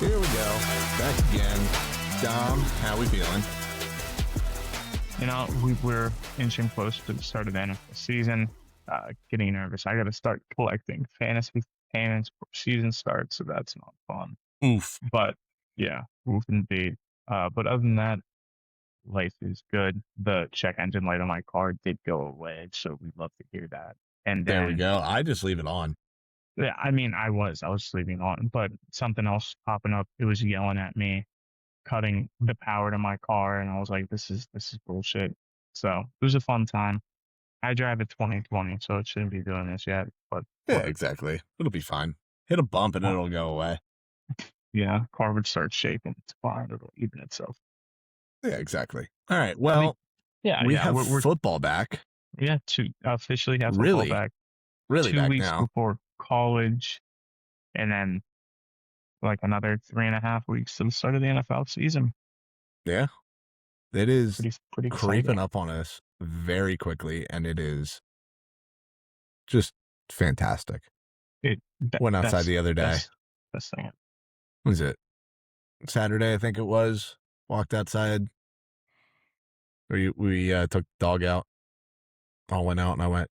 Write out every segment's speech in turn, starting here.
Here we go. Back again. Dom, how we feeling? We're inching close to the start of the NFL season. Getting nervous. I got to start collecting fantasy payments before season starts, so that's not fun. Oof. But yeah, oof indeed. But other than that, life is good. The check engine light on my car did go away, so we'd love to hear that. And There we then, go. I just leave it on. yeah, I was sleeping on, but something else popping up. It was yelling at me, cutting the power to my car, and I was like, this is bullshit. So it was a fun time. I drive a 2020, so it shouldn't be doing this yet. But Yeah, exactly. It'll be fine. Hit a bump and it'll go away. yeah, car would start shaking. It's fine. It'll even itself. Yeah, exactly. All right. Well, we have we're football back. to officially have football Really? back. Really 2 back weeks now. before college, and then like another 3.5 weeks to the start of the NFL season. Yeah. It is Pretty creeping exciting. up on us very quickly, and it is just fantastic. Went outside the other day. Best thing. What was it? Saturday, I think it was. Walked outside. We took the dog out. All went out, and I went,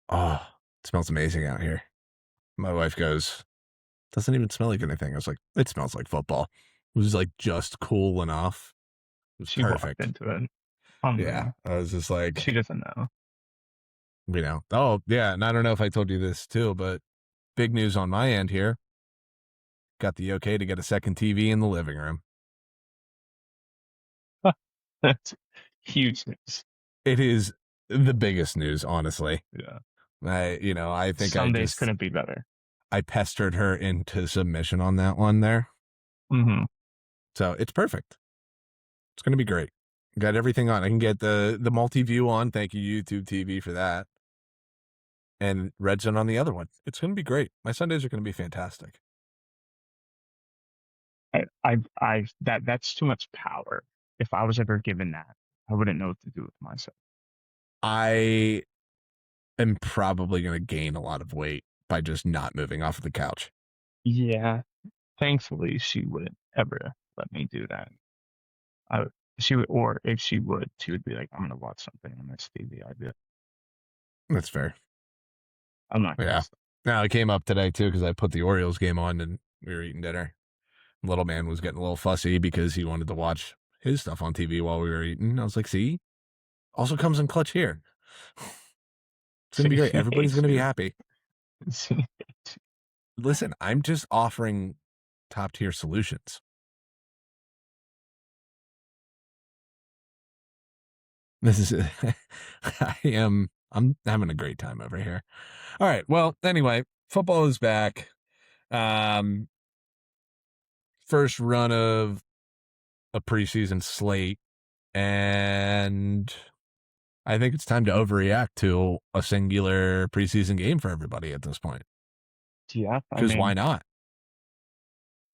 oh, it smells amazing out here. My wife goes, doesn't even smell like anything. I was like, it smells like football. It was like just cool enough. It was She perfect. walked into it. Yeah, I was just like, she doesn't know. Oh, yeah, and I don't know if I told you this too, but big news on my end here. Got the okay to get a second TV in the living room. That's huge news. It is the biggest news, honestly. Yeah. I think Sundays couldn't be better. I pestered her into submission on that one there. Mm-hmm. So it's perfect. It's going to be great. Got everything on. I can get the multi-view on. Thank you, YouTube TV, for that. And Red Zone on the other one. It's going to be great. My Sundays are going to be fantastic. That's too much power. If I was ever given that, I wouldn't know what to do with myself. I am probably going to gain a lot of weight by just not moving off of the couch. Yeah. Thankfully, she wouldn't ever let me do that. She would, or if she would be like, I'm going to watch something on this TV. I'd be like, that's fair. I'm not. Yeah. Now it came up today too, because I put the Orioles game on and we were eating dinner. Little man was getting a little fussy because he wanted to watch his stuff on TV while we were eating. I was like, see, also comes in clutch here. It's going to be great. Everybody's going to be happy. Listen, I'm just offering top tier solutions. I'm having a great time over here. All right. Well, anyway, football is back. First run of a preseason slate, and I think it's time to overreact to a singular preseason game for everybody at this point. Yeah. Because why not?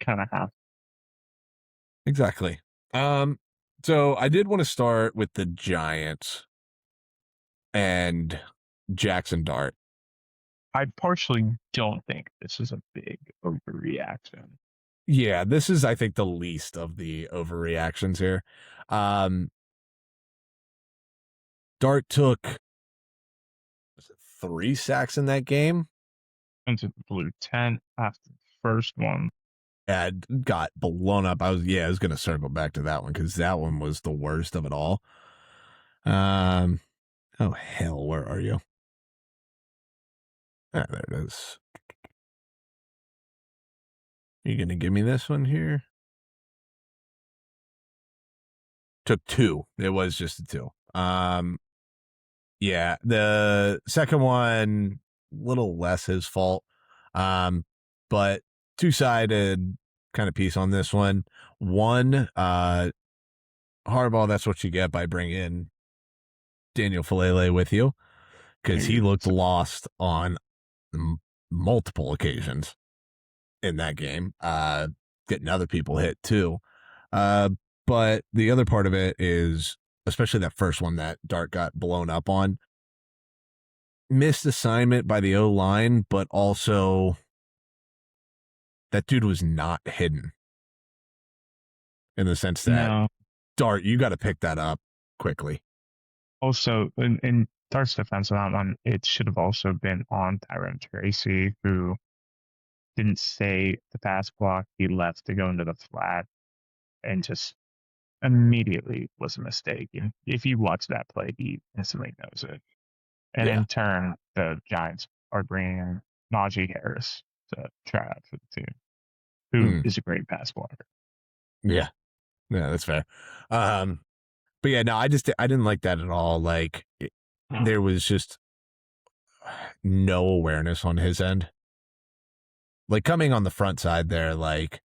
Kind of have. Exactly. So I did want to start with the Giants and Jackson Dart. I partially don't think this is a big overreaction. Yeah, this is, I think, the least of the overreactions here. Dart took 3 sacks in that game. Into the blue 10 after the first one. And got blown up. I was going to circle back to that one because that one was the worst of it all. Oh, hell, where are you? Ah, there it is. You going to give me this one here? Took 2. It was just a 2. Yeah, the second one, little less his fault. But two-sided kind of piece on this one. One, Harbaugh, that's what you get by bringing Daniel Falele with you, because he looked lost on multiple occasions in that game, getting other people hit too. But the other part of it is, especially that first one that Dart got blown up on, missed assignment by the O-line, but also that dude was not hidden in the sense that No. Dart, you got to pick that up quickly. Also, in Dart's defense on that one, it should have also been on Tyrone Tracy, who didn't stay the pass block. He left to go into the flat and just immediately was a mistake. And if you watch that play, he instantly knows it. And Yeah. in turn, the Giants are bringing in Najee Harris to try out for the team, who is a great pass blocker. Yeah. Yeah, that's fair. But yeah, no, I didn't like that at all. Like there was just no awareness on his end. Like coming on the front side there, like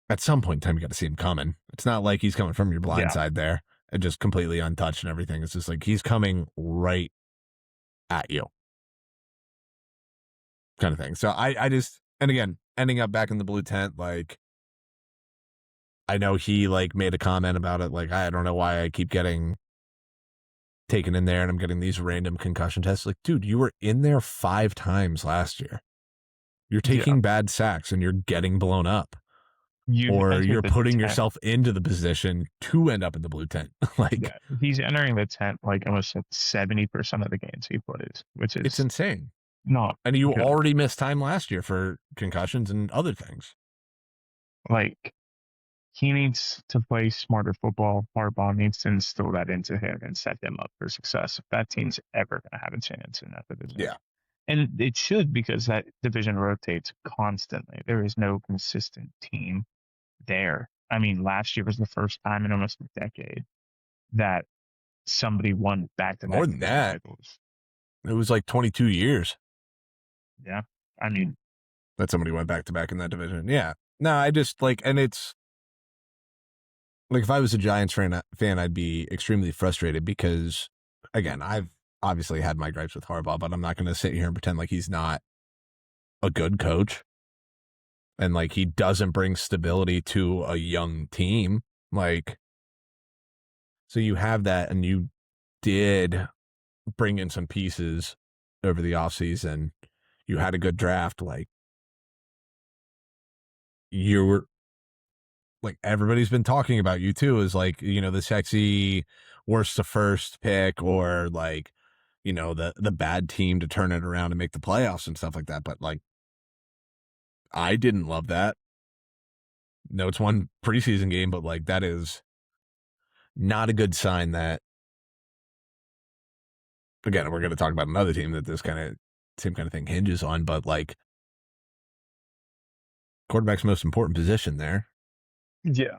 at some point in time, you got to see him coming. It's not like he's coming from your blind side there and just completely untouched and everything. It's just like he's coming right at you, kind of thing. So I just, and again, ending up back in the blue tent, like I know he like made a comment about it. Like, I don't know why I keep getting taken in there and I'm getting these random concussion tests. Like, dude, you were in there 5 times last year. You're taking bad sacks and you're getting blown up. Or you're putting yourself into the position to end up in the blue tent. Like he's entering the tent like almost 70% of the games he plays, which is it's insane. Not and you good. already missed time last year for concussions and other things. Like he needs to play smarter football. Harbaugh needs to instill that into him and set them up for success. If that team's ever going to have a chance in that division. Yeah. And it should, because that division rotates constantly. There is no consistent team there. I mean, last year was the first time in almost a decade that somebody won back-to-back more than that titles. It was like 22 years. Yeah. I mean, that somebody went back-to-back in that division. Yeah. No, I just like, and it's like if I was a Giants fan, I'd be extremely frustrated because, again, I've obviously had my gripes with Harbaugh, but I'm not going to sit here and pretend like he's not a good coach and like he doesn't bring stability to a young team. Like, so you have that, and you did bring in some pieces over the offseason. You had a good draft. Like, you were like, everybody's been talking about you too, is like, you know, the sexy worst to first pick, or like, you know, the bad team to turn it around and make the playoffs and stuff like that. But like, I didn't love that. No, it's one preseason game, but like that is not a good sign. That, again, we're going to talk about another team that this kind of same kind of thing hinges on, but like quarterback's most important position there. Yeah.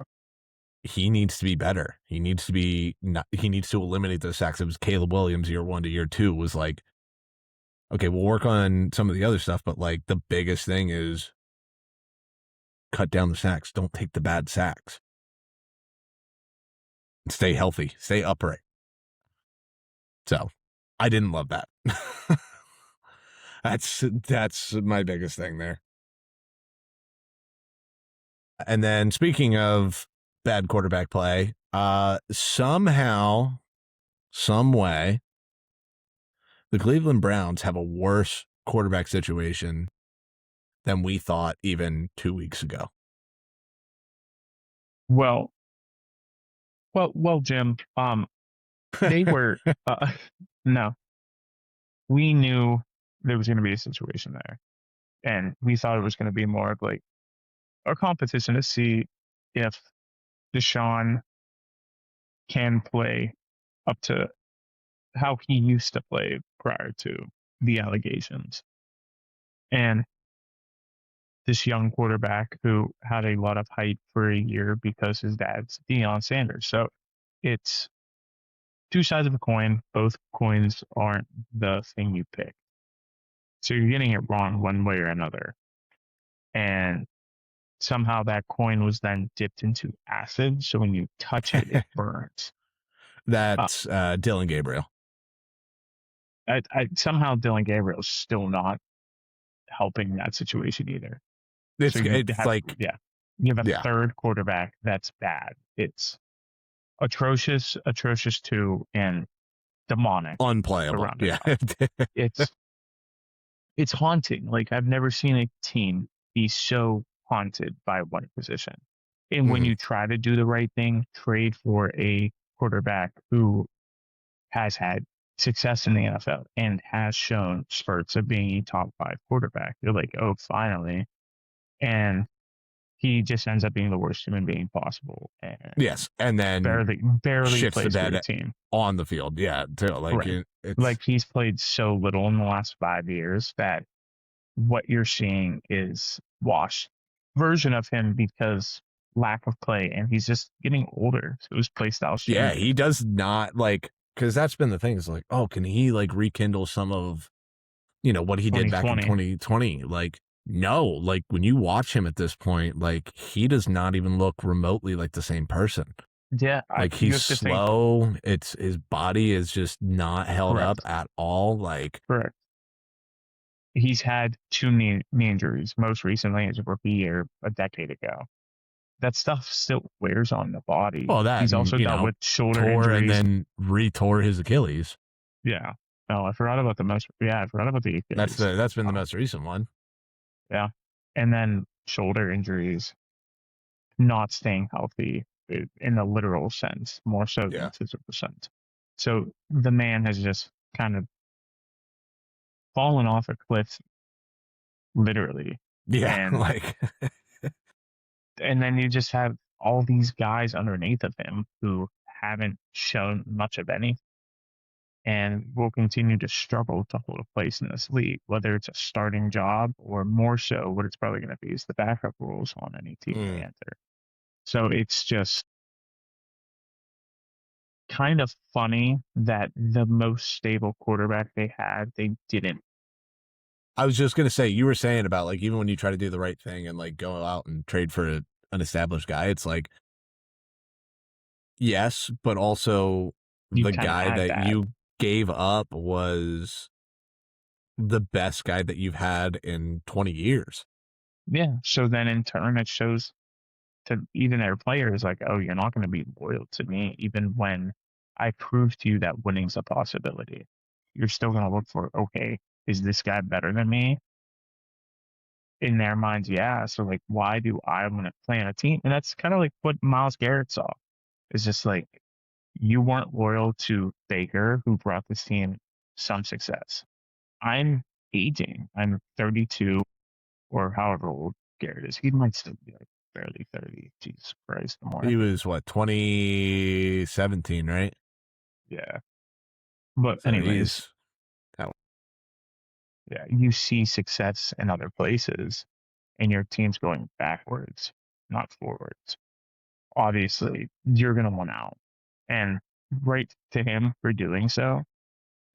He needs to be better. He needs to be he needs to eliminate those sacks. It was Caleb Williams year 1 to year 2 was like, okay, we'll work on some of the other stuff, but like the biggest thing is cut down the sacks. Don't take the bad sacks. Stay healthy. Stay upright. So I didn't love that. That's my biggest thing there. And then speaking of bad quarterback play, somehow, some way, the Cleveland Browns have a worse quarterback situation than we thought even 2 weeks ago. Well, Jim, they were, no, we knew there was going to be a situation there, and we thought it was going to be more of like a competition to see if Deshaun can play up to how he used to play prior to the allegations. And this young quarterback who had a lot of hype for a year because his dad's Deion Sanders. So it's two sides of a coin. Both coins aren't the thing you pick. So you're getting it wrong one way or another. And somehow that coin was then dipped into acid. So when you touch it, it burns. That's Dylan Gabriel. Somehow Dylan Gabriel is still not helping that situation either. It's you have a third quarterback that's bad. It's atrocious too, and demonic, unplayable. Yeah, it's haunting. Like, I've never seen a team be so haunted by one position. And when Mhm. you try to do the right thing, trade for a quarterback who has had success in the NFL and has shown spurts of being a top 5 quarterback. You're like, oh, finally. And he just ends up being the worst human being possible and Yes, and then barely shits the plays for your bed team. on the field. Yeah, too. Like Right. it's Like he's played so little in the last 5 years that what you're seeing is washed version of him because lack of play, and he's just getting older, so his play style's yeah, changing. he does not like because that's been the thing. Is like, oh, can he like rekindle some of what he did back in 2020. 2020? Like, no, like when you watch him at this point, like he does not even look remotely like the same person. Yeah, Like you he's have to think. slow. It's his body is just not held up Correct. at all. Like, Correct. He's had two knee injuries, most recently his rookie year a decade ago. That stuff still wears on the body. well, that He's and also dealt with shoulder tore and injuries. then retore his Achilles. Yeah. Oh, I forgot about the most. Yeah, I forgot about the Achilles. That's been the Oh, most recent one. yeah. And then shoulder injuries, not staying healthy in the literal sense, more so than Yeah. the physical sense. So the man has just kind of fallen off a cliff, literally. Yeah, And like then you just have all these guys underneath of him who haven't shown much of any and will continue to struggle to hold a place in this league, whether it's a starting job or more so what it's probably going to be is the backup roles on any team they mm. enter. So it's just kind of funny that the most stable quarterback they had, they didn't. I was just gonna say, you were saying about like even when you try to do the right thing and like go out and trade for an established guy, it's like yes, but also You the kind of guy had that that. you gave up was the best guy that you've had in 20 years. Yeah. So then in turn, it shows to even their players like, oh, you're not going to be loyal to me, even when I prove to you that winning's a possibility. You're still going to look for, okay, is this guy better than me? In their minds, yeah. So like, why do I want to play on a team? And that's kind of like what Myles Garrett saw. It's just like you weren't loyal to Baker, who brought this team some success. I'm aging. I'm 32 or however old Garrett is. He might still be like barely 30. Jesus Christ, the more. He was what 2017, right? Yeah. But So anyways, he's hell, yeah, you see success in other places and your team's going backwards, not forwards. Obviously, you're going to want out. And right to him for doing so,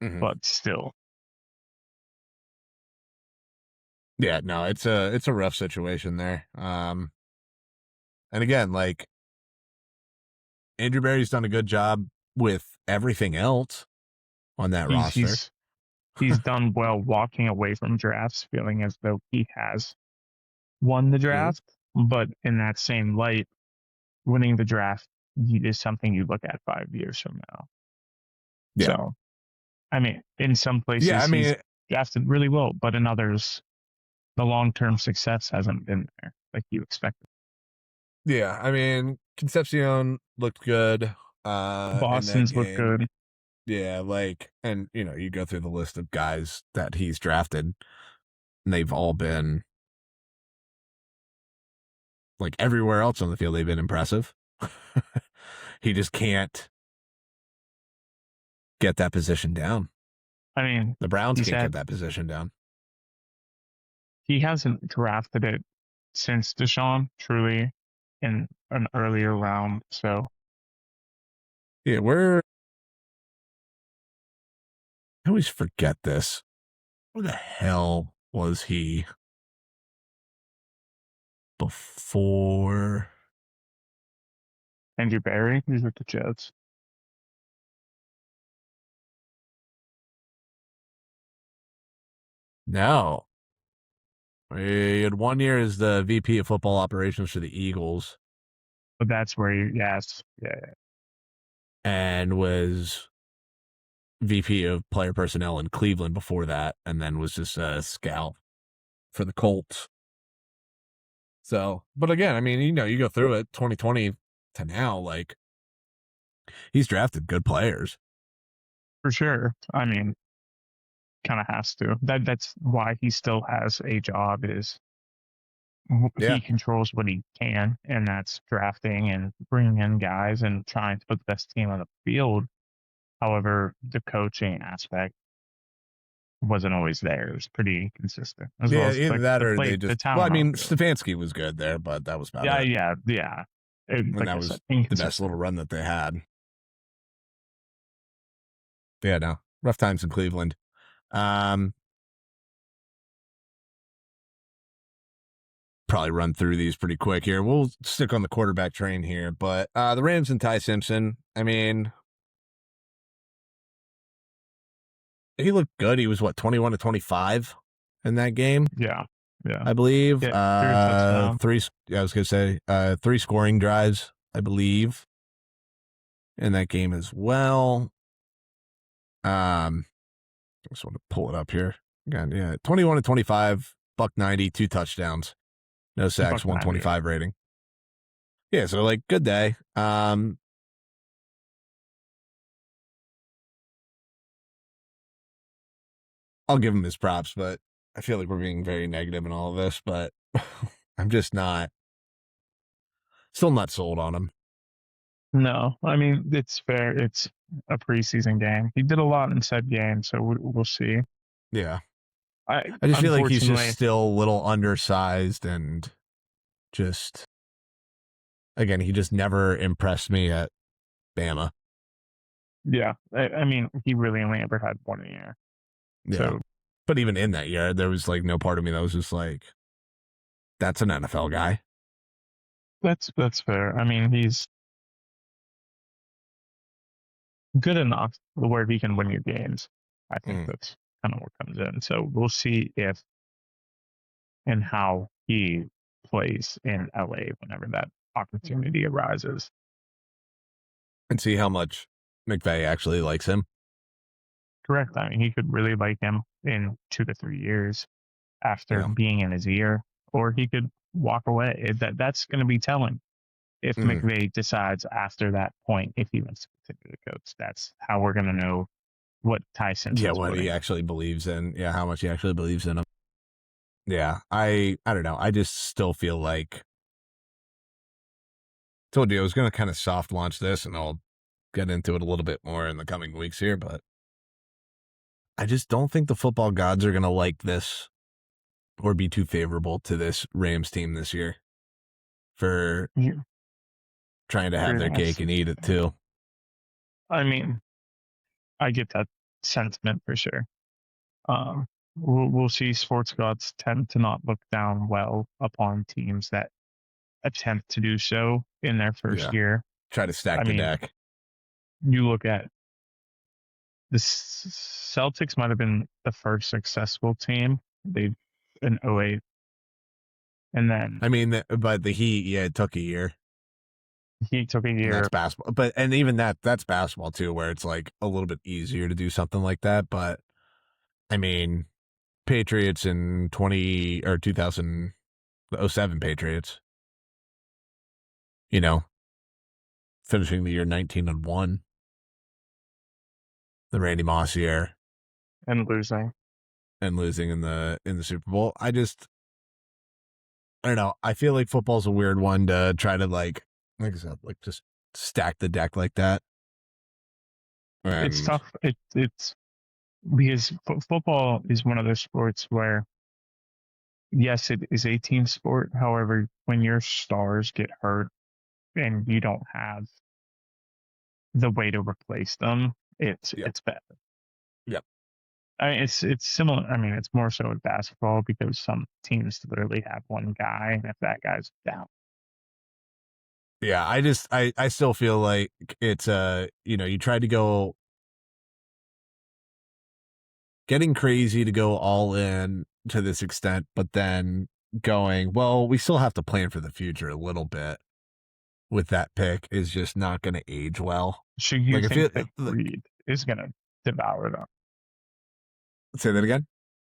mhm. but still, Yeah, no, it's a rough situation there. And again, like Andrew Berry's done a good job with everything else on that he's roster. he's he's done well walking away from drafts, feeling as though he has won the Mhm. draft. But in that same light, winning the draft is something you look at 5 years from now. Yeah. So, I mean, in some Yeah, places I he's mean, drafted really well, but in others, the long term success hasn't been there like you expected. yeah, I mean, Concepcion looked good in that Boston's look game. good. Yeah, like and you go through the list of guys that he's drafted and they've all been like everywhere else on the field they've been impressive. He just can't get that position down. I mean, The Browns he's can't get had that position down. he hasn't drafted it since Deshaun, truly, in an earlier round. So Yeah, I always forget this. Where the hell was he before? Andrew Barry, he's with the Jets. No. He had 1 year as the VP of football operations for the Eagles But that's where you, yes, yeah. and was VP of player personnel in Cleveland before that, and then was just a scout for the Colts. So, but again, I mean, you go through it 2020 to now, like he's drafted good players. For sure. I mean, kind of has to. That's why he still has a job. Is Yeah. he controls what he can, and that's drafting and bringing in guys and trying to put the best team on the field. However, the coaching aspect wasn't always there. It was pretty consistent, as well Yeah, as either that the or they plate, the just, well, I talent on mean, the field. Stefanski was good there, but that was about Yeah, it. yeah, yeah. And Like that I said, was the best inconsistent. little run that they had. Yeah, no. Rough times in Cleveland. Um, Probably run through these pretty quick here. We'll stick on the quarterback train here, but the Rams and Ty Simpson, I mean, he looked good. He was what, 21 to 25 in that game, Yeah, yeah. I believe. Yeah, through a touchdown. I was gonna say 3 scoring drives, I believe, in that game as well. Just want to pull it up here again. Yeah, 21 to 25, buck 90, 2 touchdowns, no sacks, Buck 90. 125 rating. Yeah, so like good day. I'll give him his props, but I feel like we're being very negative in all of this, but I'm just still not sold on him. No, I mean it's fair. It's a preseason game. He did a lot in said game, so we'll see. Yeah. I I just feel like he's just unfortunately, still a little undersized and just, again, he just never impressed me at Bama. yeah. I mean, he really only ever had 1 year. Yeah. So But even in that year, there was like no part of me that was just like, that's an NFL guy. that's fair. I mean, he's good enough where he can win you games. I think Mm. that's kind of what comes in. So we'll see if and how he plays in LA whenever that opportunity arises. And see how much McVay actually likes him. Correct. I mean, he could really like him in 2 to 3 years after Yeah. being in his ear, or he could walk away. That's going to be telling if Mm. McVay decides after that point if he wants to continue to coach. That's how we're going to know what Ty Yeah, Simpson's what he willing. actually believes in. Yeah, how much he actually believes in him. Yeah, I don't know. I just still feel like, told you I was going to kind of soft launch this, and I'll get into it a little bit more in the coming weeks here, but I just don't think the football gods are going to like this or be too favorable to this Rams team this year for You trying to have really their think cake and eat it too. I mean, I get that sentiment for sure. We'll see sports gods tend to not look down well upon teams that attempt to do so in their first Yeah, year. try to stack I the mean, deck. you look at the Celtics might have been the first successful team. They in '08, and then I mean, but the Heat, yeah, it took a year, he took a and that's year. basketball. But and even that's basketball too, where it's like a little bit easier to do something like that. But I mean, Patriots in 2007 Patriots, you know, finishing the year 19-1, the Randy Moss year, And losing. and losing in the Super Bowl. I don't know. I feel like football's a weird one to try to like I said, like just stack the deck like that. It's And tough. It's because football is one of those sports where yes, it is a team sport. However, when your stars get hurt and you don't have the way to replace them, yep, it's bad. yep. I mean, it's similar. I mean, it's more so in basketball because some teams literally have one guy, and if that guy's down, Yeah, I still feel like it's you tried to go getting crazy to go all in to this extent, but then going, well, we still have to plan for the future a little bit with that pick is just not going to age well. so you Like I feel think that greed is going to devour them? say that again.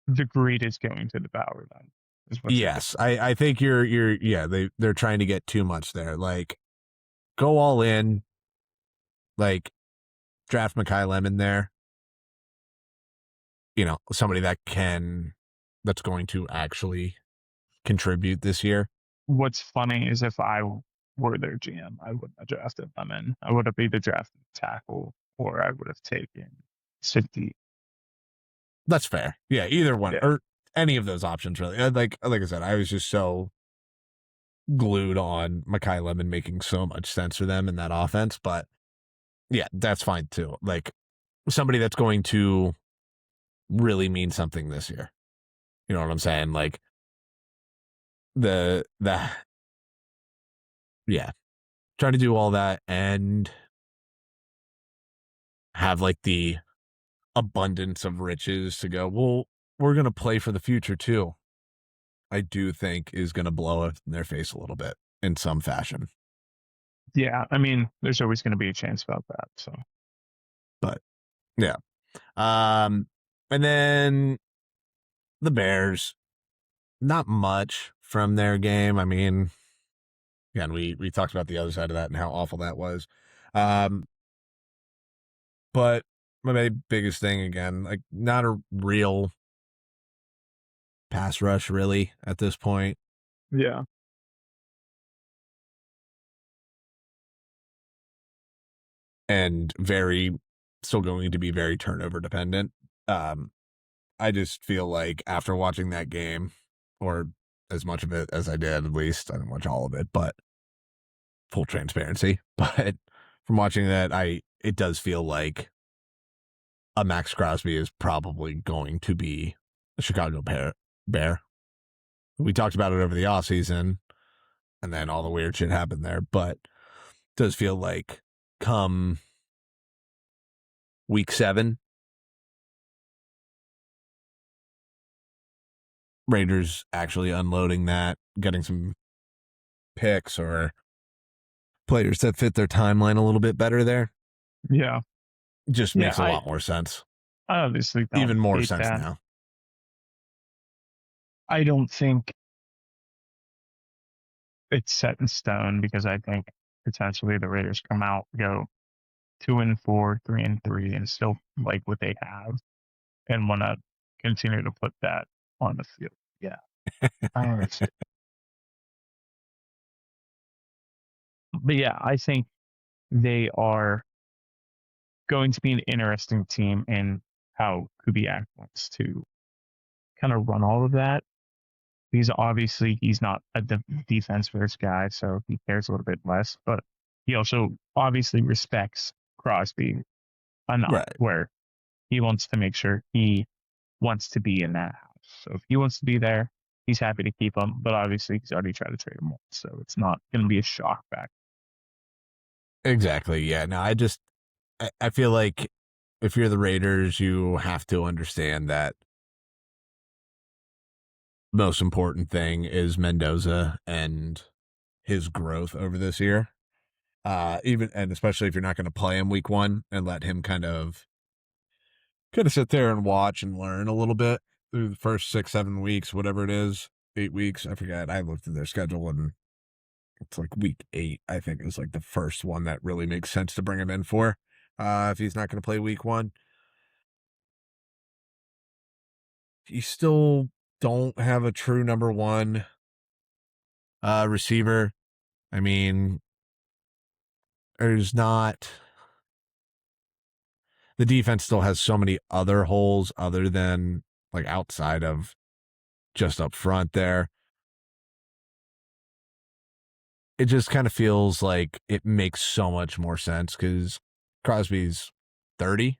The greed is going to devour them. is what you're getting. Yes, I think you're yeah, they're trying to get too much there. Like, go all in, like draft Makai Lemon there. Somebody that's going to actually contribute this year. What's funny is if I were their GM, I wouldn't have drafted Lemon. I would have either drafted tackle or I would have taken Safety. That's fair. Yeah, either one Yeah. or any of those options really. Like I said, I was just so glued on Makai Lemon making so much sense for them in that offense, but yeah, that's fine too. Like, somebody that's going to really mean something this year. You know what I'm saying? Like, the yeah, trying to do all that and have like the abundance of riches to go, well, we're going to play for the future too. I do think is going to blow up in their face a little bit in some fashion. Yeah. I mean, there's always going to be a chance about that. So, But yeah. And then the Bears, not much from their game. I mean, again, we talked about the other side of that and how awful that was. But my biggest thing, again, like, not a real pass rush really at this point. yeah. And still going to be very turnover dependent. I just feel like after watching that game, or as much of it as I did, at least I didn't watch all of it, but full transparency. But from watching that, it does feel like a Maxx Crosby is probably going to be a Chicago Bear. We talked about it over the offseason, and then all the weird shit happened there, but it does feel like come week 7, Raiders actually unloading that, getting some picks or players that fit their timeline a little bit better there. Yeah. Just Yeah. makes a lot more sense. I obviously don't Even more hate sense that. now. I don't think it's set in stone because I think potentially the Raiders come out, go 2-4, 3-3, and still like what they have and want to continue to put that on the field. Yeah. I understand. But yeah, I think they are going to be an interesting team in how Kubiak wants to kind of run all of that. Because obviously he's not a defense first guy, so he cares a little bit less. But he also obviously respects Crosby enough Right. where he wants to make sure he wants to be in that house. So if he wants to be there, he's happy to keep him. But obviously he's already tried to trade him once, so it's not going to be a shock back. Exactly. Yeah. No, I feel like if you're the Raiders, you have to understand that most important thing is Mendoza and his growth over this year. And especially if you're not going to play him week 1 and let him kind of sit there and watch and learn a little bit through the first 6-7 weeks, whatever it is, 8 weeks. I forget. I looked at their schedule and it's like week 8, I think, is like the first one that really makes sense to bring him in for. If he's not going to play week 1, you still don't have a true number 1 receiver. I mean, there's not. The defense still has so many other holes other than like outside of just up front there. It just kind of feels like it makes so much more sense because Crosby's 30,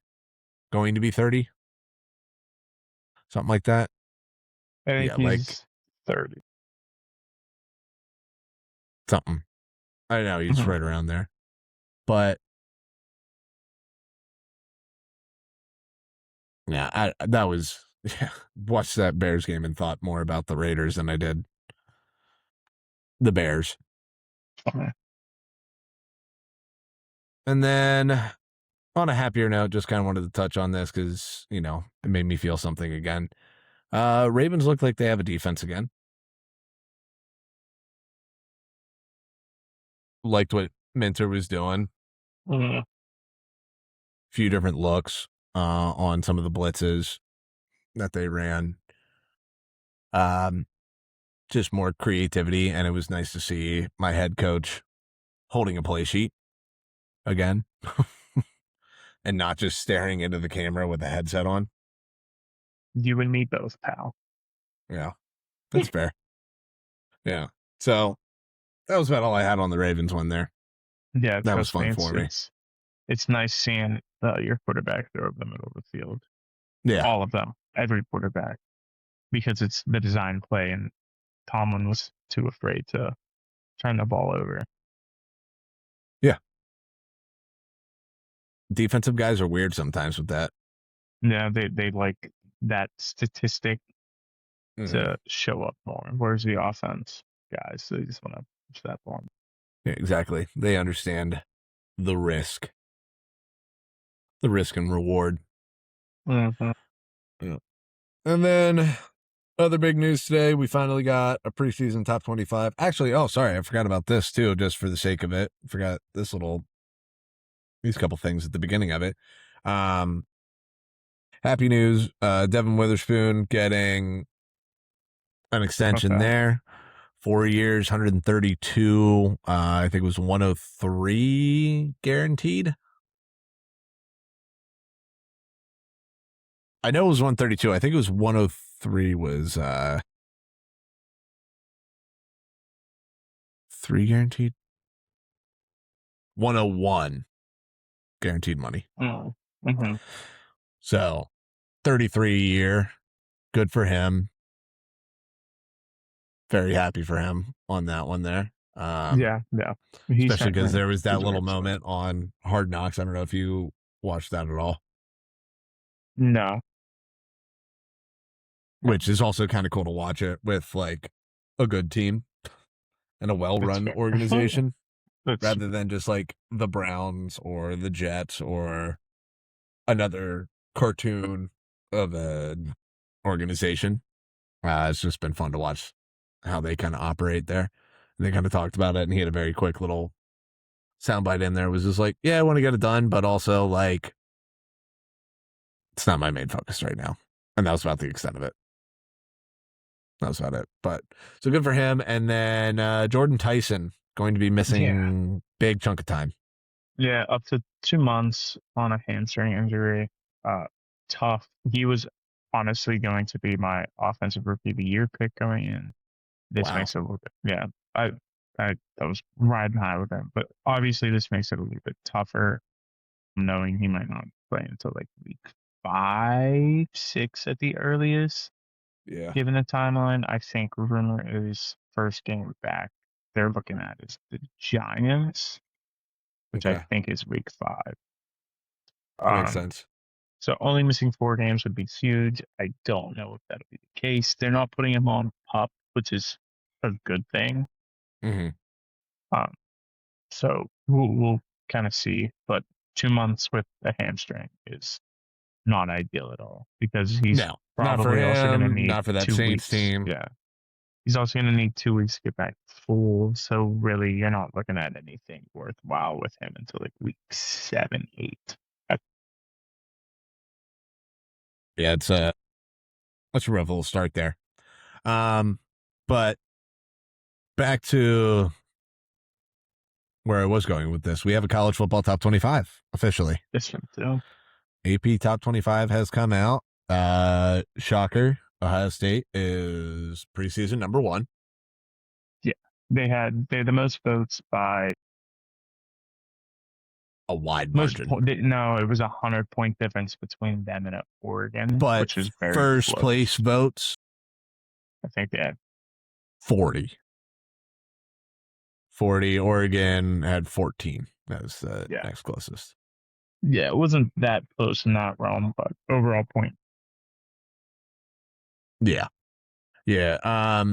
going to be 30, something like that. I think Yeah, like he's 30. something. I know he's Mhm. right around there. But yeah, that was watched that Bears game and thought more about the Raiders than I did the Bears. Okay. And then on a happier note, just kind of wanted to touch on this because, it made me feel something again. Ravens look like they have a defense again. liked what Minter was doing. Mm. Few different looks on some of the blitzes that they ran. Um, just more creativity, and it was nice to see my head coach holding a play sheet again and not just staring into the camera with a headset on. You and me both, pal. Yeah, that's fair. Yeah. So that was about all I had on the Ravens one there. Yeah, That was trust me, fun it's for me. it's nice seeing your quarterback throw over the middle of the field. Yeah. All of them, every quarterback, because it's the design play, and Tomlin was too afraid to turn the ball over. Yeah. Defensive guys are weird sometimes with that. Yeah, they like that statistic Mm-hmm. to show up more. Where's the offense guys? They just want to push that ball. Yeah, exactly. They understand the risk and reward. Mm-hmm. Yeah. And then other big news today, we finally got a preseason top 25. Actually, oh, sorry, I forgot about this too, just for the sake of it. Forgot these couple things at the beginning of it. Happy news, Devin Witherspoon getting an extension Okay. there. 4 years, 132. I think it was 103 guaranteed. I know it was 132. I think it was 103 was 3 guaranteed. 101 guaranteed money. Mm-hmm. So 33 a year. Good for him. Very happy for him on that one there. Yeah, yeah. He Especially because certainly there was that little deserves it. moment on Hard Knocks. I don't know if you watched that at all, No, which is also kind of cool to watch it with like a good team and a that's well-run fair. organization That's rather than just like the Browns or the Jets or another cartoon of an organization. It's just been fun to watch how they kind of operate there. And they kind of talked about it, and he had a very quick little soundbite in there. It was just like, yeah, I want to get it done, but also like it's not my main focus right now. And that was about the extent of it. That was about it. But so good for him. And then Jordan Tyson going to be yeah, missing big chunk of time. yeah. Up to 2 months on a hamstring injury. Uh, Tough. He was honestly going to be my offensive rookie of the year pick going in. This Wow. makes it a little bit. Yeah, I I was riding high with him, but obviously this makes it a little bit tougher, knowing he might not play until like week 5, 6 at the earliest. Yeah. Given the timeline, I think rumor is first game back they're looking at is the Giants, which I Okay. think is week 5. That makes Um, sense. so only missing 4 games would be huge. I don't know if that'll be the case. They're not putting him on pup, which is a good thing. Mm-hmm. Um, so we'll kind of see, but 2 months with a hamstring is not ideal at all because he's No, not for probably also going to him, need not for that two Saints weeks. team. Yeah. He's also going to need 2 weeks to get back full. So really, you're not looking at anything worthwhile with him until like week 7, 8. Yeah, it's a rough little start there. But back to where I was going with this. We have a college football top 25 officially. This one too. AP top 25 has come out. Shocker. Ohio State is preseason number 1. Yeah. They had the most votes by A wide most margin. point. No, it was 100-point difference between them and Oregon, But which is very first place close. votes, I think they had 40. 40. Oregon had 14. That was the yeah. next closest. Yeah, it wasn't that close in that realm, but overall point. Yeah. Yeah. I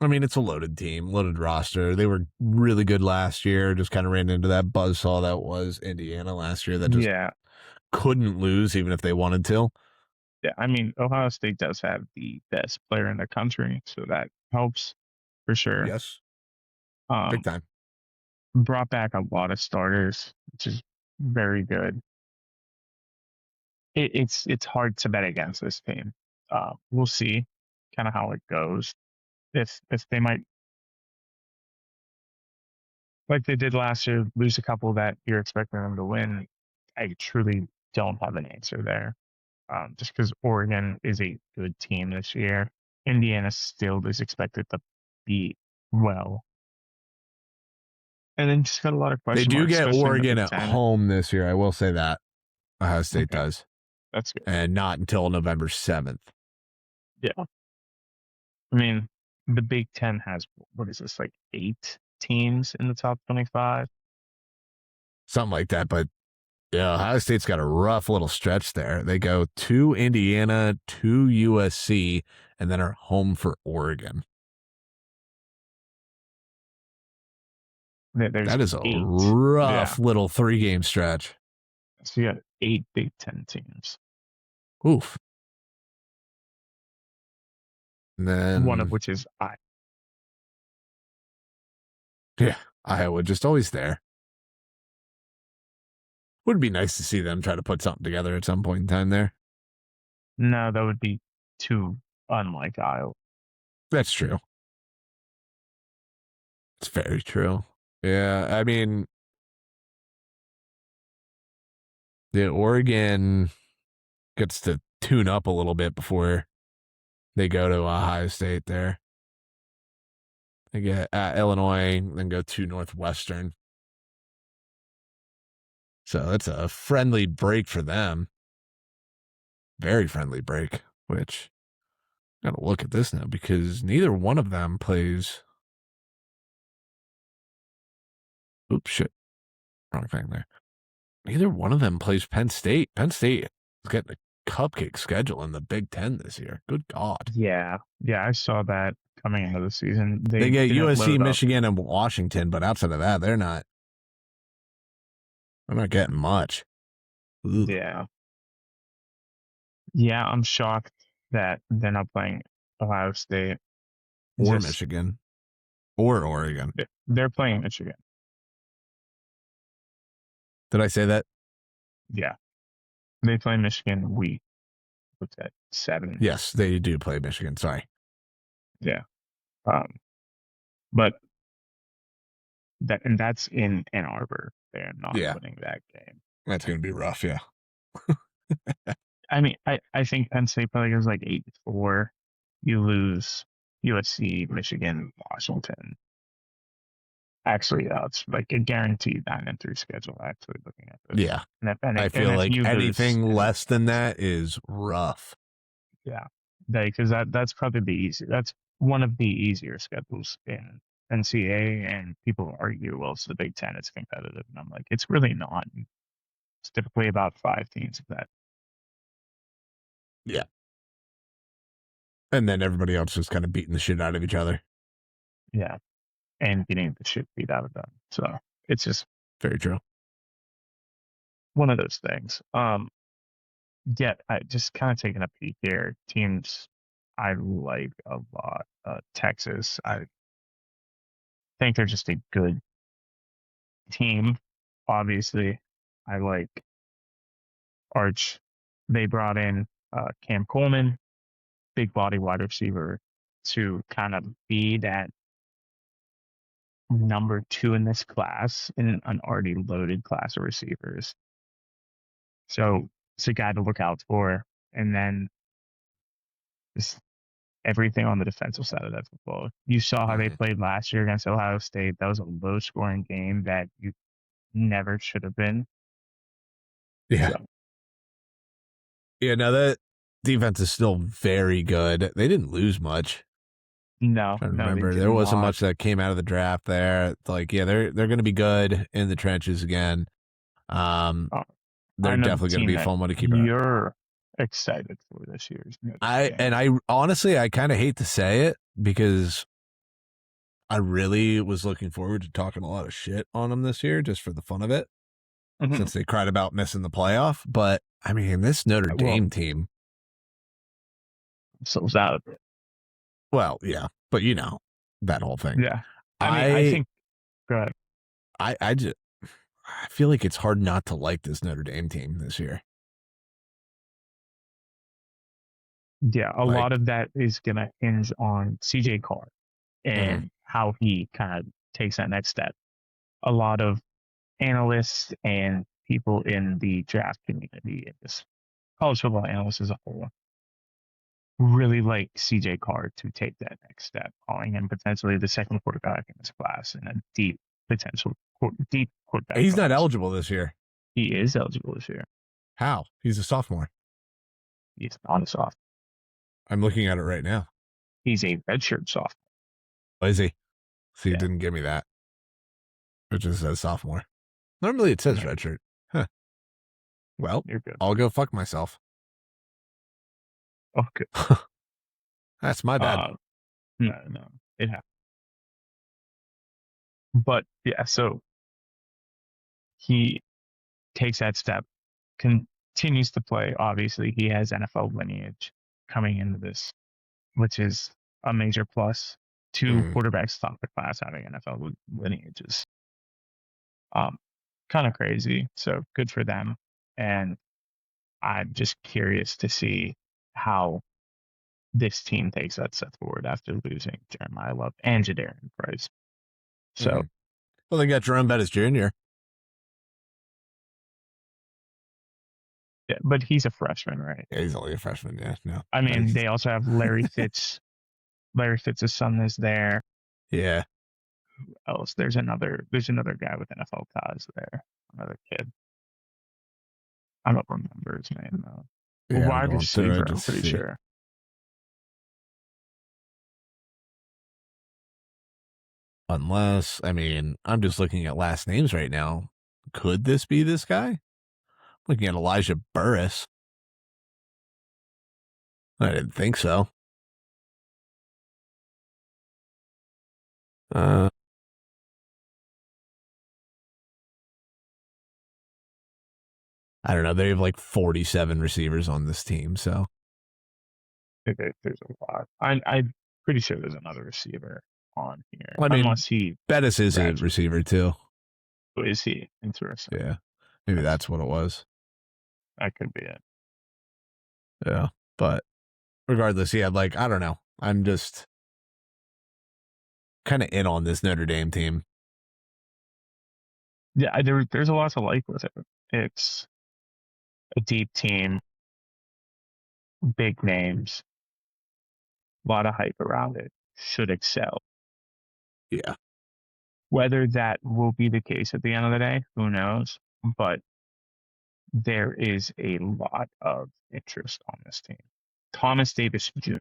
mean, it's a loaded team, loaded roster. They were really good last year. Just kind of ran into that buzzsaw that was Indiana last year that just Yeah. couldn't lose even if they wanted to. Yeah. I mean, Ohio State does have the best player in the country, so that helps for sure. Yes. Um, Big time. brought back a lot of starters, which is very good. It's hard to bet against this team. We'll see kind of how it goes. If they might, like they did last year, lose a couple that you're expecting them to win, I truly don't have an answer there. Just because Oregon is a good team this year. Indiana still is expected to be well. And then just got a lot of They question do marks, get especially in the Oregon Big at Ten. home this year. I will say that. Ohio State Okay, does. that's good. And not until November 7th. Yeah. I mean, the Big Ten has, what is this, like 8 teams in the top 25? Something like that. But yeah, Ohio State's got a rough little stretch there. They go to Indiana, to USC, and then are home for Oregon. There's That is a 8. Yeah. rough little 3-game stretch. So you got 8 Big Ten teams, Oof. And one of then, which is I. yeah, Iowa just always there. Would be nice to see them try to put something together at some point in time there. No, that would be too unlike Iowa. That's true. It's very true. Yeah, I mean, the Oregon gets to tune up a little bit before they go to Ohio State there. They get at Illinois, then go to Northwestern. So it's a friendly break for them. Very friendly break, which I gotta look at this now because neither one of them plays. Oops, shit. Wrong thing there. Neither one of them plays Penn State. Penn State is getting a cupcake schedule in the Big Ten this year. Good God. Yeah. Yeah, I saw that coming into the season. They get didn't USC, load up. Michigan, and Washington, but outside of that, they're not getting much. Ooh. Yeah. Yeah, I'm shocked that they're not playing Ohio State. Or Just Michigan. Or Oregon. they're playing Michigan. Did I say that? Yeah. They play Michigan week. What's that? 7. Yes, they do play Michigan. Sorry. Yeah. But that's in Ann Arbor. They're not winning that game. That's going to be rough, yeah. I mean, I think Penn State probably goes like 8-4. You lose USC, Michigan, Washington. Actually, it's like a guaranteed 9-3 schedule. Actually, looking at this, Yeah. and I feel like anything less than that is rough. Yeah, because that's probably the easy. That's one of the easier schedules in NCAA, and people argue, well, it's the Big Ten, it's competitive, and I'm like, it's really not. It's typically about 5 teams of that. Yeah. And then everybody else is kind of beating the shit out of each other. Yeah, and getting the shit beat out of them. So it's just very true. One of those things. Yeah, I just kind of taking a peek here. Teams I like a lot. Texas, I think they're just a good team. Obviously, I like Arch. They brought in Cam Coleman, big body wide receiver, to kind of be that number 2 in this class in an already loaded class of receivers. So it's a guy to look out for. And then just everything on the defensive side of that football. You saw how they played last year against Ohio State. That was a low scoring game that you never should have been. Yeah. So. Yeah, no, that defense is still very good. They didn't lose much. No, I remember there wasn't much that came out of the draft there. Like, yeah, they're going to be good in the trenches again. They're definitely going to be a fun one to keep an eye on. You're excited for this year's. I honestly, I kind of hate to say it because I really was looking forward to talking a lot of shit on them this year just for the fun of it, since they cried about missing the playoff. But I mean, this Notre Dame team. So out of it. Well, yeah, but you know, that whole thing. Yeah. I mean, I think Good. I just I feel like it's hard not to like this Notre Dame team this year. Yeah, a Like, lot of that is gonna hinge on CJ Carr mhm. and how he kind of takes that next step. A lot of analysts and people in the draft community and just college football analysts as a whole really like CJ Carr to take that next step, calling him potentially the second quarterback in this class and a deep quarterback He's not class. eligible this year. He is eligible this year. How? He's a sophomore. He's not a sophomore. I'm looking at it right now. He's a redshirt sophomore. Oh, is he? See, it Yeah, didn't give me that. It just says sophomore. Normally it says no, redshirt. Huh. Well, you're good. I'll go fuck myself. Okay. That's my bad. No, it happened. But yeah, so he takes that step, continues to play. Obviously, he has NFL lineage coming into this, which is a major plus. Two Mhm. quarterbacks top the class having NFL lineages. Kind of crazy. So good for them. And I'm just curious to see how this team takes that step forward after losing Jeremiah Love and Jadarian Price. So, Mhm. Well, they got Jerome Bettis Jr. yeah, but he's a freshman, right? Yeah, he's only a freshman. Yeah, no. I mean, Nice. they also have Larry Fitz. Larry Fitz's son is there. Yeah. Else, there's another guy with NFL ties there. Another kid. I don't remember his name though. A Yeah, I'm wide going through receiver, it I'm just to pretty see. sure. Unless, I mean, I'm just looking at last names right now. Could this be this guy? Looking at Elijah Burris. I didn't think so. Uh, I don't know. They have like 47 receivers on this team, so There's a lot. I'm pretty sure there's another receiver on here, I mean, unless he Bettis is a graduated. receiver too. Who is he? Interesting. Yeah, maybe That's that's what it was. that could be it. Yeah, but regardless, yeah, like I don't know. I'm just kind of in on this Notre Dame team. Yeah, there's a lot to like with it. It's a deep team, big names, a lot of hype around it. Should excel. Yeah, Whether that will be the case at the end of the day, who knows? But there is a lot of interest on this team. Thomas Davis Jr.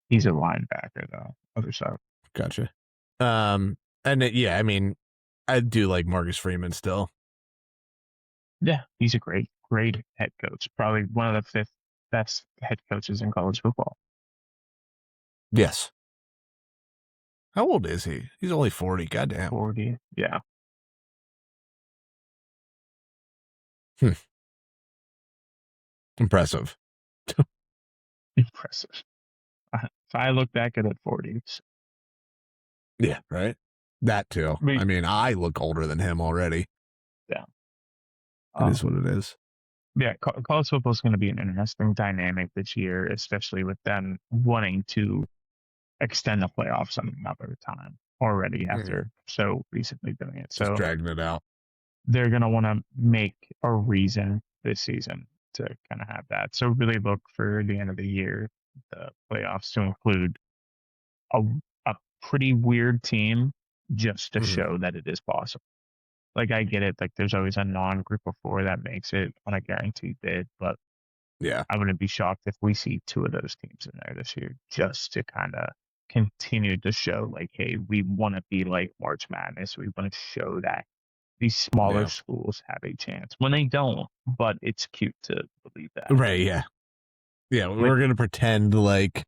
He's a linebacker though. Other side. gotcha. Yeah, I mean, I do like Marcus Freeman still. Yeah, he's a great head coach. Probably one of the fifth best head coaches in college football. Yes. How old is he? He's only 40. Goddamn. 40. Yeah, Hmm. Impressive. impressive. If I look back at it, 40s. Yeah, right. That too. But I mean, I look older than him already. yeah, It is um, what it is. yeah, college football is going to be an interesting dynamic this year, especially with them wanting to extend the playoffs another time already Mhm. after so recently doing it. Just So dragging it out. they're going to want to make a reason this season to kind of have that. So really look for the end of the year, the playoffs to include a, a pretty weird team just to Mhm. show that it is possible. Like I get it, like there's always a non-group of four that makes it on a guaranteed bid, but Yeah. I wouldn't be shocked if we see two of those teams in there this year just to kind of continue to show like, hey, we want to be like March Madness. We want to show that these smaller Yeah. schools have a chance when they don't, but it's cute to believe that. Right. Yeah. Yeah. Like, We're going to pretend like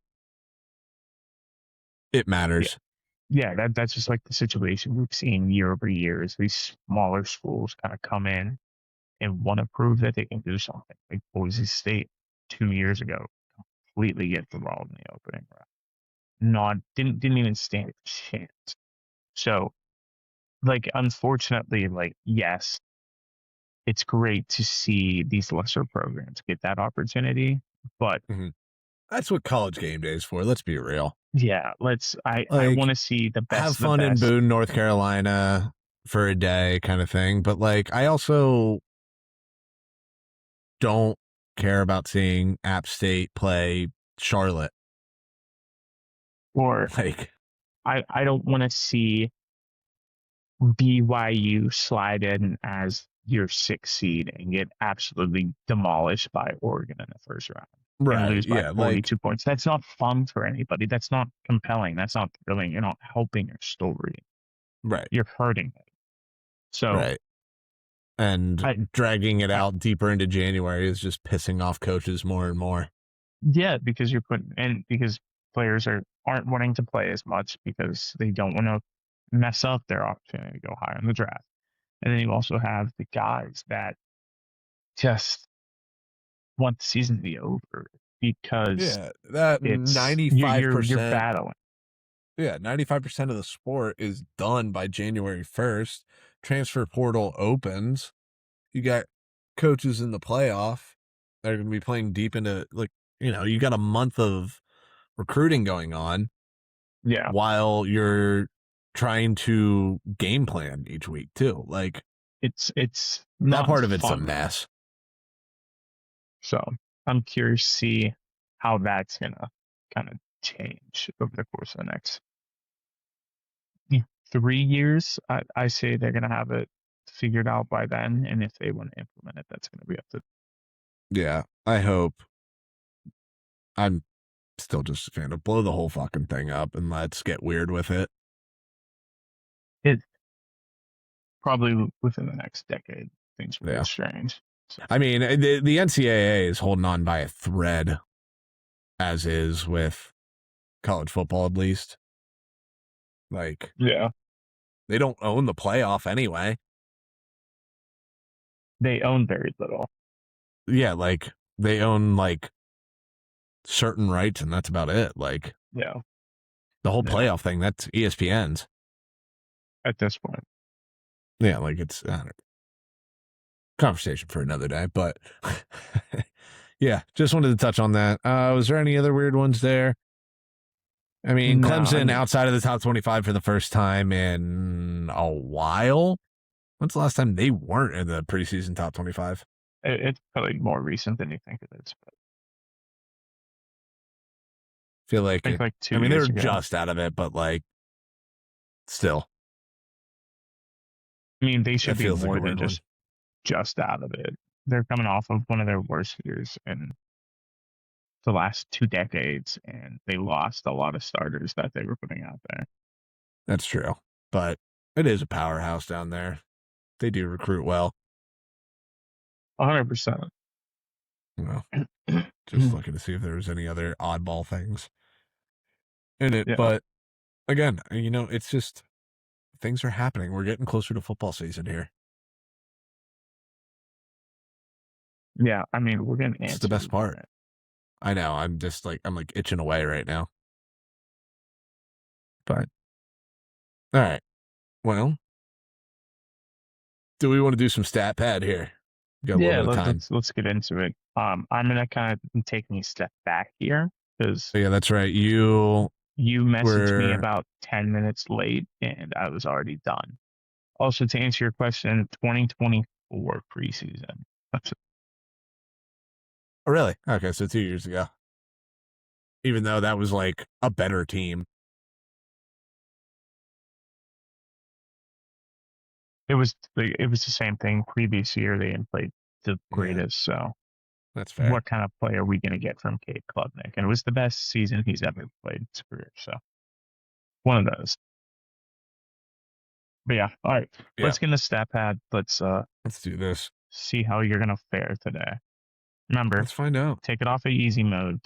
it yeah, matters. yeah, that's just like the situation we've seen year over year is these smaller schools kind of come in and want to prove that they can do something. Like Boise State 2 years ago, completely get the ball in the opening round. not didn't even stand a chance. So, like, unfortunately, like, yes, it's great to see these lesser programs get that opportunity, but Mhm. That's what college game day is for. Let's be real. yeah, I Like, want to see the have best of the fun in best. Boone, North Carolina for a day kind of thing. But like, I also don't care about seeing App State play Charlotte. Or Like, I don't want to see BYU slide in as your 6th seed and get absolutely demolished by Oregon in the first round and right. lose by Yeah. Like, 42 points. That's not fun for anybody. That's not compelling. That's not thrilling. You're not helping your story. right. You're hurting it. So Right. And I, dragging it I out deeper into January is just pissing off coaches more and more. yeah, because you're putting in because players aren't wanting to play as much because they don't want to mess up their opportunity to go higher in the draft. And then you also have the guys that just want the season to be over because Yeah. That it's you're 95%. battling. Yeah, 95% of the sport is done by January 1st. Transfer portal opens. You got coaches in the playoff. They're going to be playing deep into, like, you got a month of recruiting going on Yeah, while you're trying to game plan each week, too. Like, it's that not part of it's a fun. mess. So I'm curious to see how that's gonna kind of change over the course of the next 3 years. I say they're gonna have it figured out by then, and if they want to implement it, that's gonna be up to Yeah, I hope. I'm still just a fan of blow the whole fucking thing up and let's get weird with it. it. Probably within the next decade, things will get Yeah. strange. So, I mean, the NCAA is holding on by a thread, as is with college football, at least. Like, yeah, they don't own the playoff anyway. they own very little. Yeah, like, they own, like, certain rights, and that's about it. Like, Yeah, the whole yeah. playoff thing, that's ESPN's. At this point, Yeah, like, it's I don't know, conversation for another day, but yeah, just wanted to touch on that. Was there any other weird ones there? I mean, no. I Clemson mean, outside of the top 25 for the first time in a while. When's the last time they weren't in the preseason top 25? it's probably more recent than you think it is. But Feel like I think like I two mean, they're years ago. just out of it, but like, still, I mean, they it should be feels like more a than weird one. just out of it. They're coming off of one of their worst years in the last 2 decades, and they lost a lot of starters that they were putting out there. That's true, but it is a powerhouse down there. They do recruit well. 100%. Well, just looking to see if there was any other oddball things in it, Yeah, but again, it's just things are happening. We're getting closer to football season here. yeah. I mean, we're getting It's the antsy best about part. it. I know. I'm like itching away right now. But all right. Well, do we want to do some stat pad here? Got a little Yeah, bit of time. let's get into it. I'm gonna kind of take me a step back here because Yeah, that's right. You you messaged me were about 10 minutes late and I was already done. Also, to answer your question, 2024 preseason. oh, really? Okay, so 2 years ago. Even though that was like a better team. It was the same thing. Previous year they didn't play the Yeah, greatest. So that's fair. what kind of player are we gonna get from Cade Klubnik? And it was the best season he's ever played in his career. So one of those. But yeah, all right. Yeah, Let's get into stat pad. Let's let's do this. see how you're gonna fare today. Remember, Let's find out. take it off of easy mode.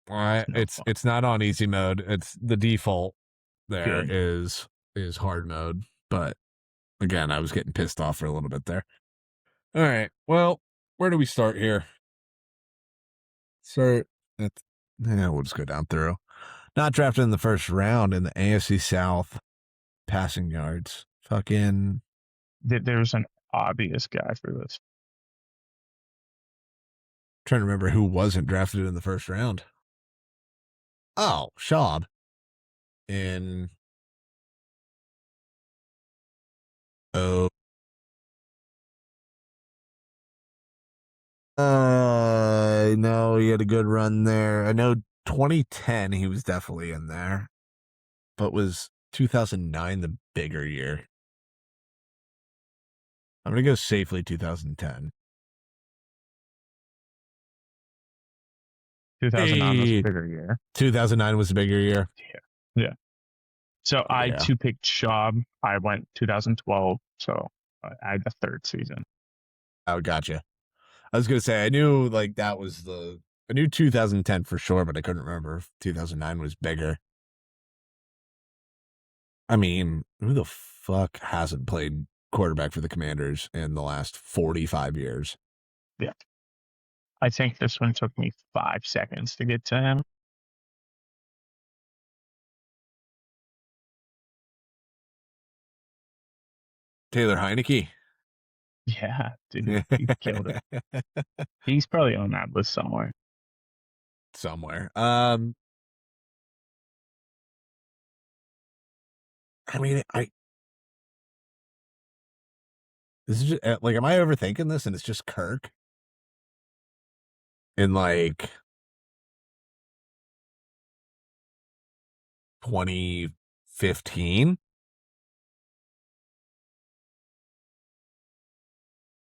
All right, It's no it's fun. it's not on easy mode. It's the default. There Good. is hard mode, but again, I was getting pissed off for a little bit there. All right, well, where do we start here? Start at, we'll just go down through. Not drafted in the first round in the AFC South passing yards. Fucking There's an obvious guy for this. trying to remember who wasn't drafted in the first round. Oh, Schaub. In oh no, he had a good run there. I know 2010 he was definitely in there. But was 2009 the bigger year? I'm gonna go safely 2010. 2009 was a bigger year. 2009 was the bigger year. Yeah. So I Yeah. two picked Schaub. I went 2012. So I had the third season. Oh, gotcha. I was gonna say I knew like that was I knew 2010 for sure, but I couldn't remember if 2009 was bigger. I mean, who the fuck hasn't played quarterback for the Commanders in the last 45 years? Yeah. I think this one took me 5 seconds to get to him. Taylor Heineke. Yeah, dude, he killed it. He's probably on that list somewhere. Somewhere. I mean, this is just, like, am I overthinking this? And it's just Kirk in like 2015.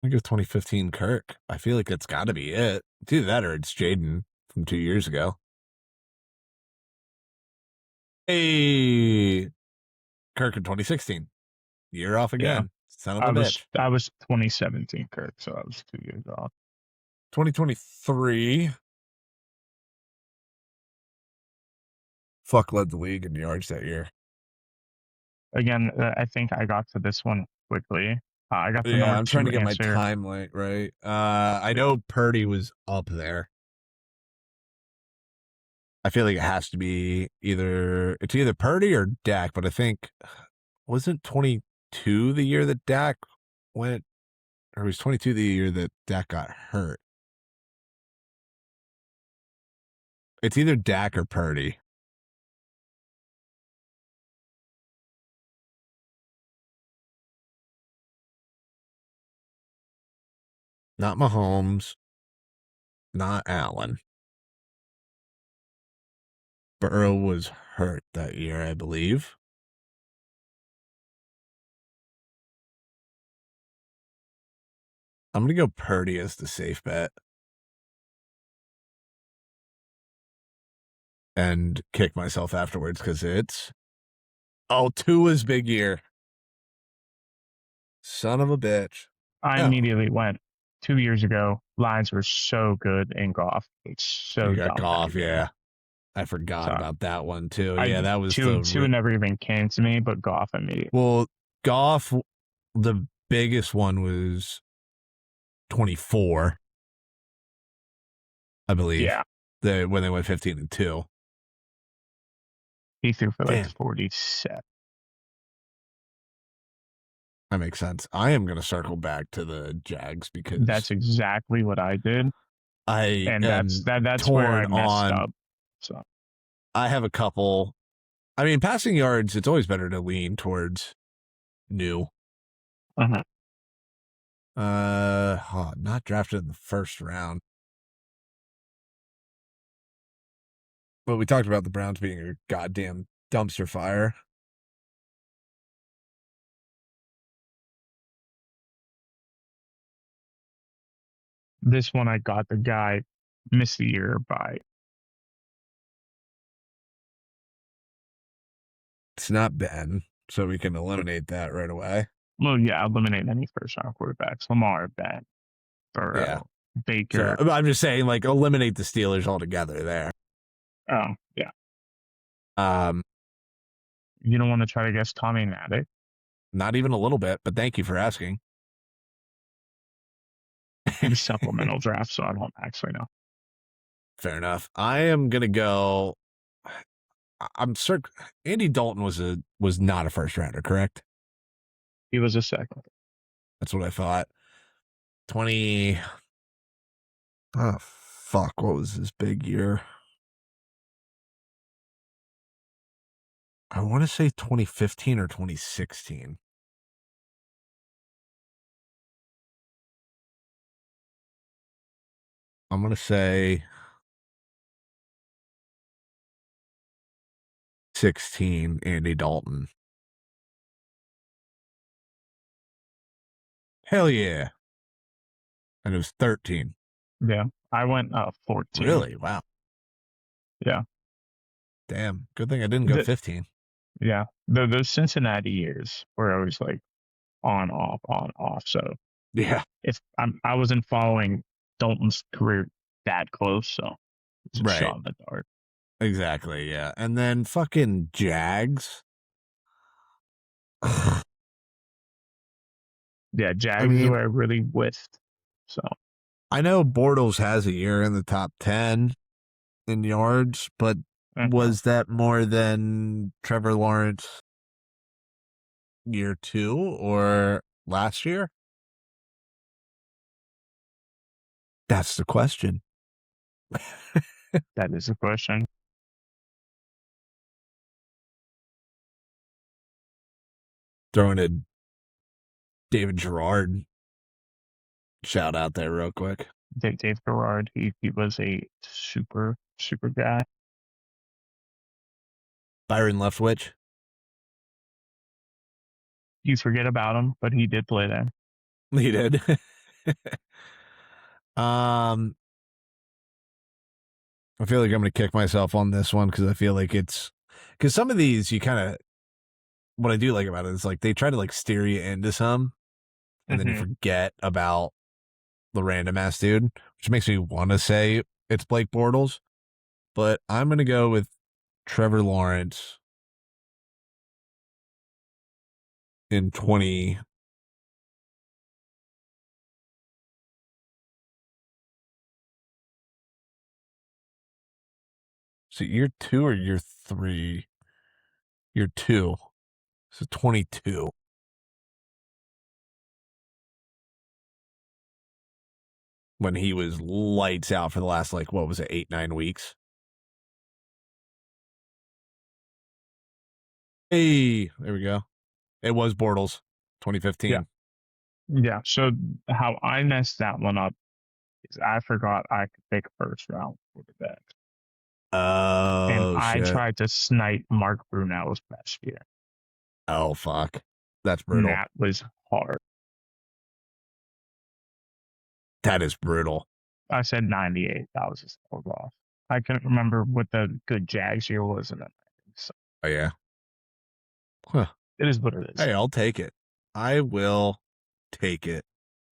I think it's 2015 Kirk. I feel like it's got to be it. It's either that or it's Jaden from 2 years ago. Hey, Kirk in 2016. Year off again. Yeah. Son of a bitch. I was 2017 Kirk, so I was 2 years off. 2023. Fuck led the league in yards that year. Again, I think I got to this one quickly. I got the Yeah, number I'm trying to get answer. my time right. I know Purdy was up there. I feel like it has to be either Purdy or Dak, but I think wasn't 22 the year that Dak went, or was 22 the year that Dak got hurt? It's either Dak or Purdy. Not Mahomes, not Allen. Burrow was hurt that year, I believe. I'm going to go Purdy as the safe bet. And kick myself afterwards because it's Tua's big year. Son of a bitch. I immediately went 2 years ago. Lions were so good in Goff. It's so You got dumb. Goff, yeah. I forgot about that one too. Yeah, that was two never even came to me, but Goff immediately. Well, Goff, the biggest one was 24, I believe. Yeah. When they went 15-2. He threw for like 47. That makes sense. I am going to circle back to the Jags because that's exactly what I did. That's where I messed up. So I have a couple. I mean, passing yards, it's always better to lean towards new. Uh-huh. Not drafted in the first round. But we talked about the Browns being a goddamn dumpster fire. This one I got the guy missed the year by. It's not Ben, so we can eliminate that right away. Well, yeah, eliminate any first round quarterbacks. Lamar, Ben, Burrow, Baker. So, I'm just saying, like, eliminate the Steelers altogether there. Oh, yeah. You don't want to try to guess Tommy Maddox? Not even a little bit, but thank you for asking. It's supplemental draft, so I don't actually know. Fair enough. I am going to go. I'm certain Andy Dalton was not a first rounder, correct? He was a second. That's what I thought. 20. Oh, fuck. What was his big year? I want to say 2015 or 2016. I'm going to say 16, Andy Dalton. Hell yeah. And it was 13. Yeah. I went 14. Really? Wow. Yeah. Damn. Good thing I didn't go 15. Yeah. Those Cincinnati years were always like on, off. So Yeah. if I wasn't following Dalton's career that close, so it's a Right. shot in the dark. Exactly. Yeah. And then fucking Jags. Yeah. Jags is where I really whiffed. So I know Bortles has a year in the top 10 in yards, but was that more than Trevor Lawrence year 2 or last year? That's the question. that is the question. Throwing a David Gerard shout out there real quick. Dave Gerard, he was a super guy. Byron Leftwich. You forget about him, but he did play there. He did. I feel like I'm going to kick myself on this one because I feel like because some of these you kind of, what I do like about it is like they try to like steer you into some and then you forget about the random ass dude, which makes me want to say it's Blake Bortles, but I'm going to go with Trevor Lawrence in 20. So year 2 or year 3? Year 2. So 22. When he was lights out for the last, like, what was it, 8-9 weeks? Hey, there we go. It was Bortles, 2015. Yeah. So how I messed that one up is I forgot I could take a first round quarterback. And I tried to snipe Mark Brunell's best year. Oh, fuck. That's brutal. And that was hard. That is brutal. I said 98. That was just off. I couldn't remember what the good Jags year was in that. So. Oh, yeah. Huh. It is what it is. Hey, I'll take it. I will take it.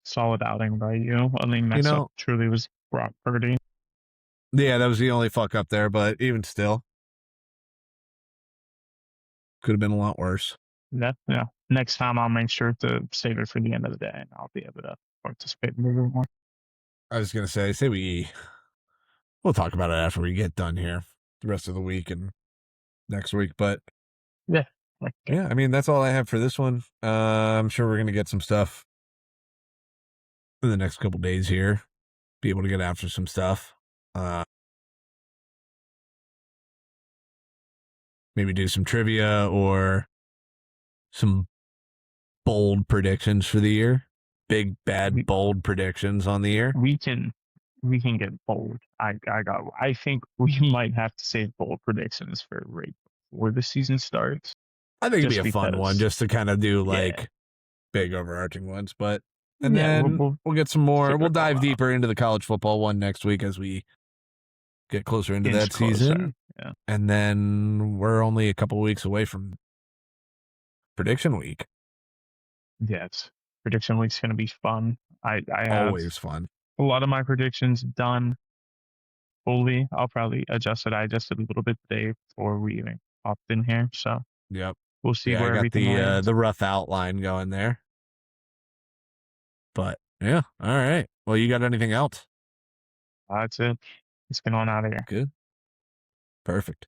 Solid outing by you. Only mess up truly was Brock Purdy. Yeah, that was the only fuck up there, but even still, could have been a lot worse. Yeah. Next time I'll make sure to save it for the end of the day and I'll be able to participate a little more. I was going to say we'll talk about it after we get done here the rest of the week and next week, but yeah, I mean, that's all I have for this one. I'm sure we're going to get some stuff in the next couple days here, be able to get after some stuff. Maybe do some trivia or some bold predictions for the year. Big, bad, bold predictions on the year. We can get bold. I think we might have to save bold predictions for right before the season starts. I think it'd be a fun one just to kind of do like big overarching ones, but then we'll get some more. We'll dive deeper into the college football one next week as we get closer into that season. Yeah. And then we're only a couple weeks away from prediction week. Yes. Prediction week's going to be fun. I always fun. A lot of my predictions done fully. I'll probably adjust it. I adjusted a little bit today before we even hopped in here. So we'll see where everything lands. The rough outline going there. But yeah, all right. Well, you got anything else? That's it. Let's get on out of here. Good. Perfect.